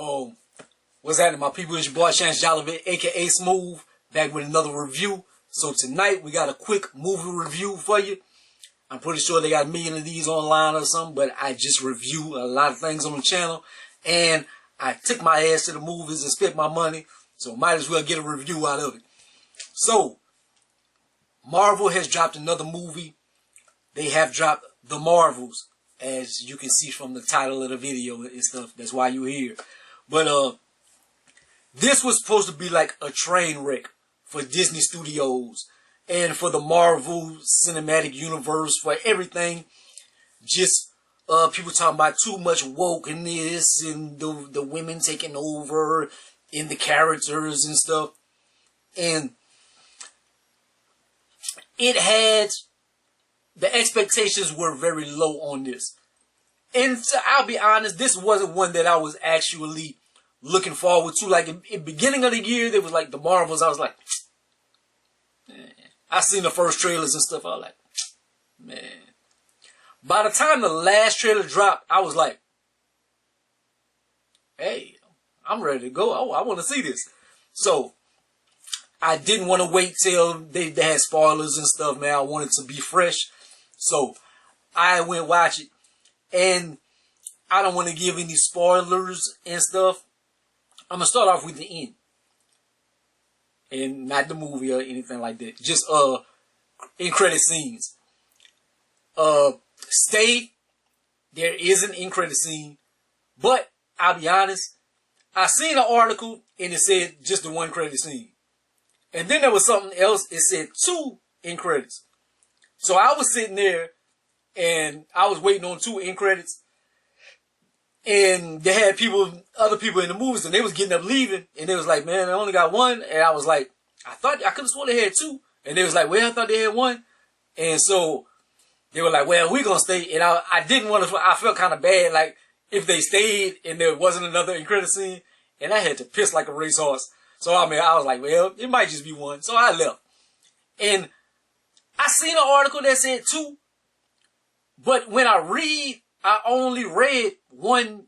Oh, what's happening, my people? It's your boy Chance Jollivet, aka Smooth, back with another review. So tonight we got a quick movie review for you. I'm pretty sure they got a million of these online or something, but I just review a lot of things on the channel, and I took my ass to the movies and spent my money, so might as well get a review out of it. So, Marvel has dropped another movie. They have dropped The Marvels, as you can see from the title of the video and stuff. That's why you're here. But this was supposed to be like a train wreck for Disney Studios and for the Marvel Cinematic Universe, for everything. Just people talking about too much wokeness and the women taking over in the characters and stuff. And it had, the expectations were very low on this. And so I'll be honest, this wasn't one that I was actually looking forward to. Like in the beginning of the year, there was like the Marvels. I was like, man. I seen the first trailers and stuff. I was like, man. By the time the last trailer dropped, I was like, hey, I'm ready to go. Oh, I want to see this. So I didn't want to wait till they had spoilers and stuff, man. I wanted to be fresh. So I went watch it. And I don't want to give any spoilers and stuff. I'm going to start off with the end. And not the movie or anything like that. Just in credit scenes. Stay. There is an end credit scene. But I'll be honest, I seen an article and it said just the one credit scene. And then there was something else. It said 2 end credits. So I was sitting there and I was waiting on 2 end credits. And they had other people in the movies, and they was getting up leaving, and they was like, man, I only got 1. And I was like, I could have sworn they had 2. And they was like, well, I thought they had 1. And so they were like, well, we're going to stay. And I didn't want to, I felt kind of bad, like, if they stayed and there wasn't another end credit scene, and I had to piss like a racehorse. So, I mean, I was like, well, it might just be 1. So I left. And I seen an article that said 2. But when I only read one,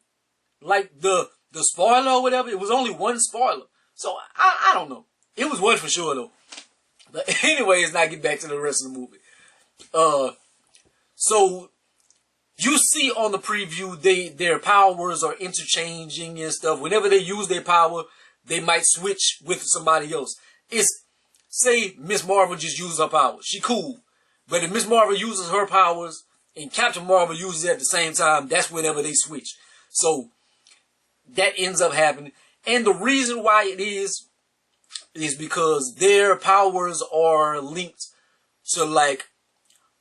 like the spoiler or whatever. It was only 1 spoiler. So I don't know. It was 1 for sure though. But anyways, now get back to the rest of the movie. So you see on the preview, their powers are interchanging and stuff. Whenever they use their power, they might switch with somebody else. It's, say Miss Marvel just uses her power. She cool. But if Miss Marvel uses her powers and Captain Marvel uses it at the same time, that's whenever they switch. So that ends up happening. And the reason why it is because their powers are linked to like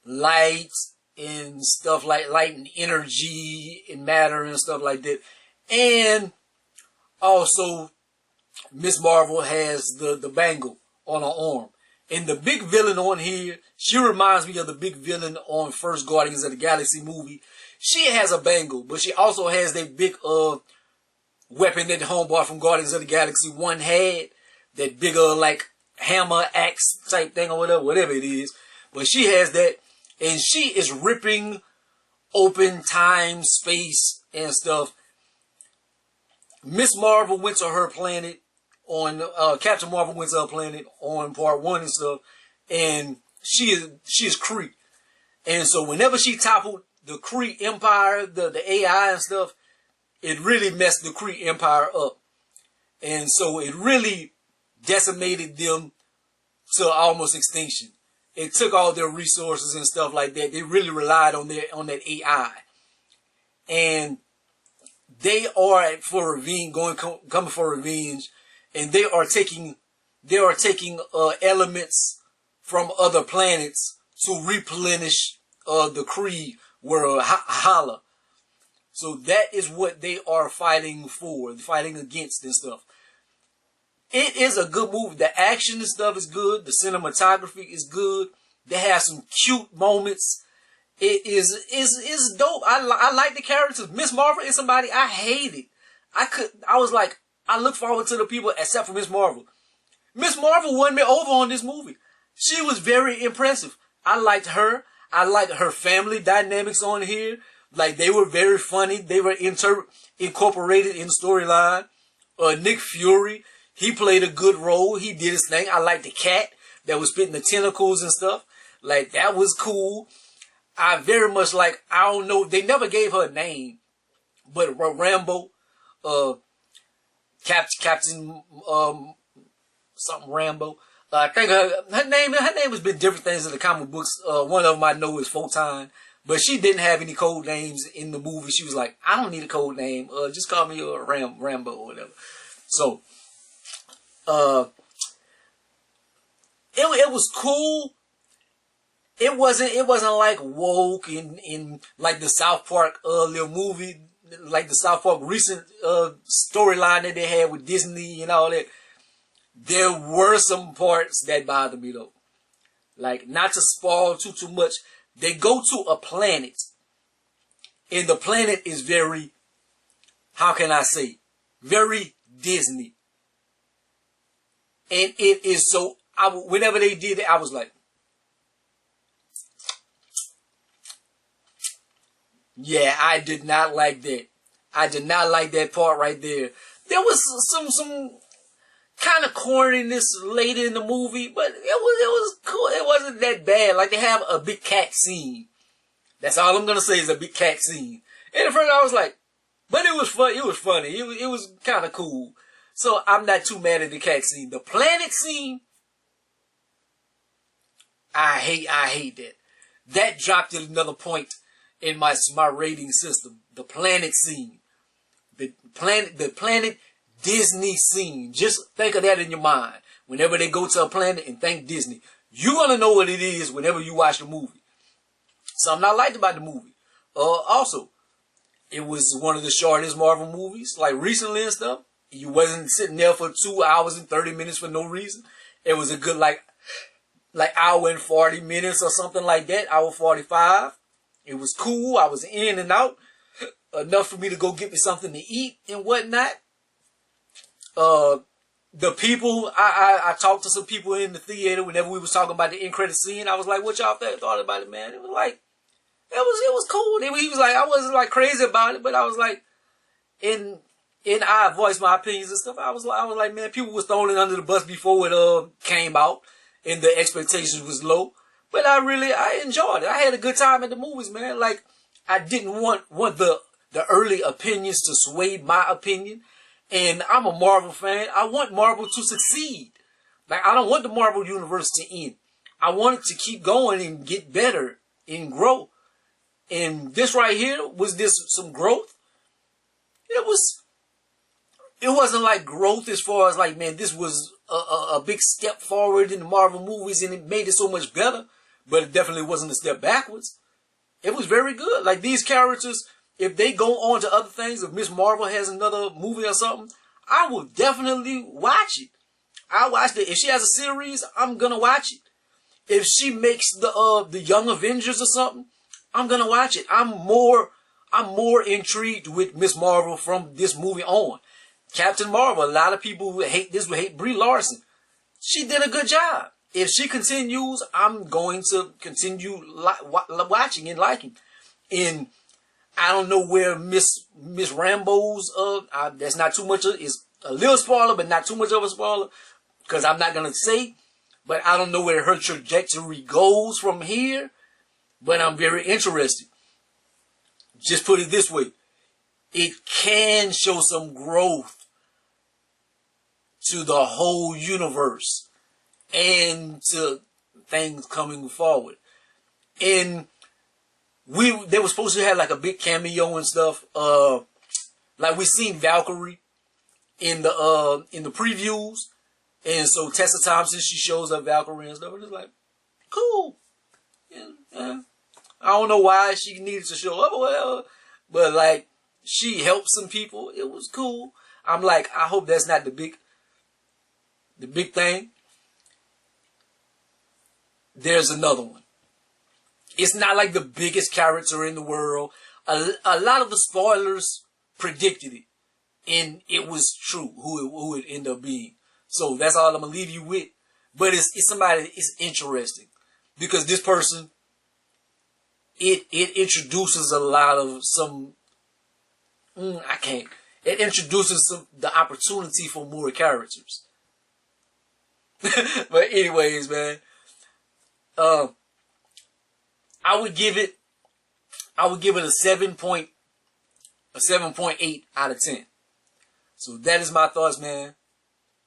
light and stuff, like light and energy and matter and stuff like that. And also Miss Marvel has the bangle on her arm. And the big villain on here, she reminds me of the big villain on first Guardians of the Galaxy movie. She has a bangle, but she also has that big weapon that the homeboy from Guardians of the Galaxy 1 had. That bigger like hammer, axe type thing or whatever it is. But she has that, and she is ripping open time, space, and stuff. Miss Marvel went to her planet on Captain Marvel went to her planet on part 1 and stuff, and she is Kree. And so whenever she toppled the Kree Empire, the AI and stuff, it really messed the Kree Empire up. And so it really decimated them to almost extinction. It took all their resources and stuff like that. They really relied on that AI. And they are for revenge, coming for revenge, and they are taking elements from other planets to replenish the Kree world, Hala. So that is what they are fighting for, fighting against and stuff. It is a good movie. The action and stuff is good. The cinematography is good. They have some cute moments. It is dope. I like the characters. Miss Marvel is somebody I hated. I was like, I look forward to the people except for Miss Marvel. Miss Marvel won me over on this movie. She was very impressive. I liked her. I liked her family dynamics on here. Like, they were very funny. They were incorporated in the storyline. Nick Fury, he played a good role. He did his thing. I liked the cat that was spitting the tentacles and stuff. Like, that was cool. I very much like, I don't know, they never gave her a name, but Rambo, Captain, something Rambo. I think her name has been different things in the comic books. One of them I know is Photon, but she didn't have any code names in the movie. She was like, I don't need a code name. Just call me Rambo or whatever. So, it was cool. It wasn't like woke in like the South Park little movie, like the South Park recent storyline that they had with Disney and all that. There were some parts that bothered me though. Like, not to spoil too much, they go to a planet, and the planet is very, how can I say, very Disney. And it is so, whenever they did it, I was like, yeah, I did not like that. I did not like that part right there. There was some kind of corniness later in the movie, but it was cool. It wasn't that bad. Like, they have a big cat scene. That's all I'm gonna say is a big cat scene. And at first I was like, but it was fun. It was funny. It was kind of cool. So I'm not too mad at the cat scene. The planet scene, I hate that. That dropped at another point in my rating system. The planet scene. The planet Disney scene. Just think of that in your mind. Whenever they go to a planet and think Disney, you're going to know what it is whenever you watch the movie. Something I liked about the movie. Also, it was one of the shortest Marvel movies, like recently and stuff. You wasn't sitting there for 2 hours and 30 minutes for no reason. It was a good like hour and 40 minutes or something like that. Hour 45. It was cool. I was in and out. Enough for me to go get me something to eat and whatnot. The people, I talked to some people in the theater whenever we was talking about the end credit scene. I was like, what y'all thought about it, man? It was like, it was cool. He was like, I wasn't like crazy about it, but I was like, I voiced my opinions and stuff. I was like, man, people was throwing it under the bus before it came out, and the expectations was low. But I enjoyed it. I had a good time at the movies, man. Like, I didn't want the early opinions to sway my opinion. And I'm a Marvel fan. I want Marvel to succeed. Like, I don't want the Marvel universe to end. I want it to keep going and get better and grow. And this right here, was this some growth? It wasn't like growth as far as like, man, this was a big step forward in the Marvel movies and it made it so much better. But it definitely wasn't a step backwards. It was very good. Like, these characters, if they go on to other things, if Miss Marvel has another movie or something, I will definitely watch it. I'll watch it. If she has a series, I'm gonna watch it. If she makes the Young Avengers or something, I'm gonna watch it. I'm more intrigued with Miss Marvel from this movie on. Captain Marvel, a lot of people who hate Brie Larson. She did a good job. If she continues, I'm going to continue watching and liking. And I don't know where Miss Rambo's, that's not too much it's a little spoiler, but not too much of a spoiler, because I'm not going to say, but I don't know where her trajectory goes from here, but I'm very interested. Just put it this way. It can show some growth to the whole universe and to things coming forward. And they were supposed to have like a big cameo and stuff. Like, we seen Valkyrie in the previews, and so Tessa Thompson, she shows up Valkyrie and stuff. And it's like, cool. Yeah. I don't know why she needed to show up or whatever, but like, she helped some people. It was cool. I'm like, I hope that's not the big thing. There's another one. It's not like the biggest character in the world. A lot of the spoilers predicted it, and it was true who it ended up being. So that's all I'm gonna leave you with. But it's somebody. It's interesting because this person it introduces a lot of some. It introduces the opportunity for more characters. But anyways, man, I would give it a 7.8 out of 10. So that is my thoughts, man.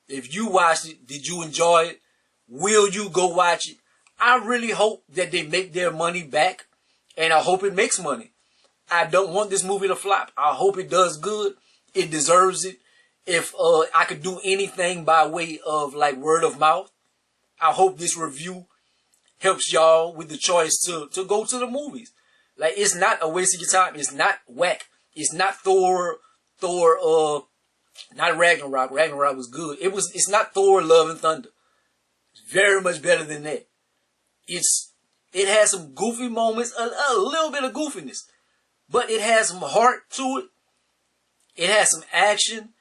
If you watched it, did you enjoy it? Will you go watch it? I really hope that they make their money back, and I hope it makes money. I don't want this movie to flop. I hope it does good. It deserves it. If I could do anything by way of like word of mouth, I hope this review helps y'all with the choice to go to the movies. Like, it's not a waste of your time. It's not whack. It's not Thor, not Ragnarok. Ragnarok was good. It's not Thor, Love and Thunder. It's very much better than that. It has some goofy moments, a little bit of goofiness, but it has some heart to it. It has some action.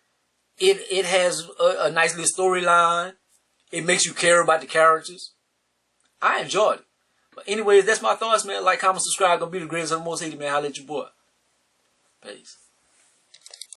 It has a nice little storyline. It makes you care about the characters. I enjoyed it. But anyways, that's my thoughts, man. Like, comment, subscribe. Gonna be the greatest and the most hated, man. Holla at your boy. Peace.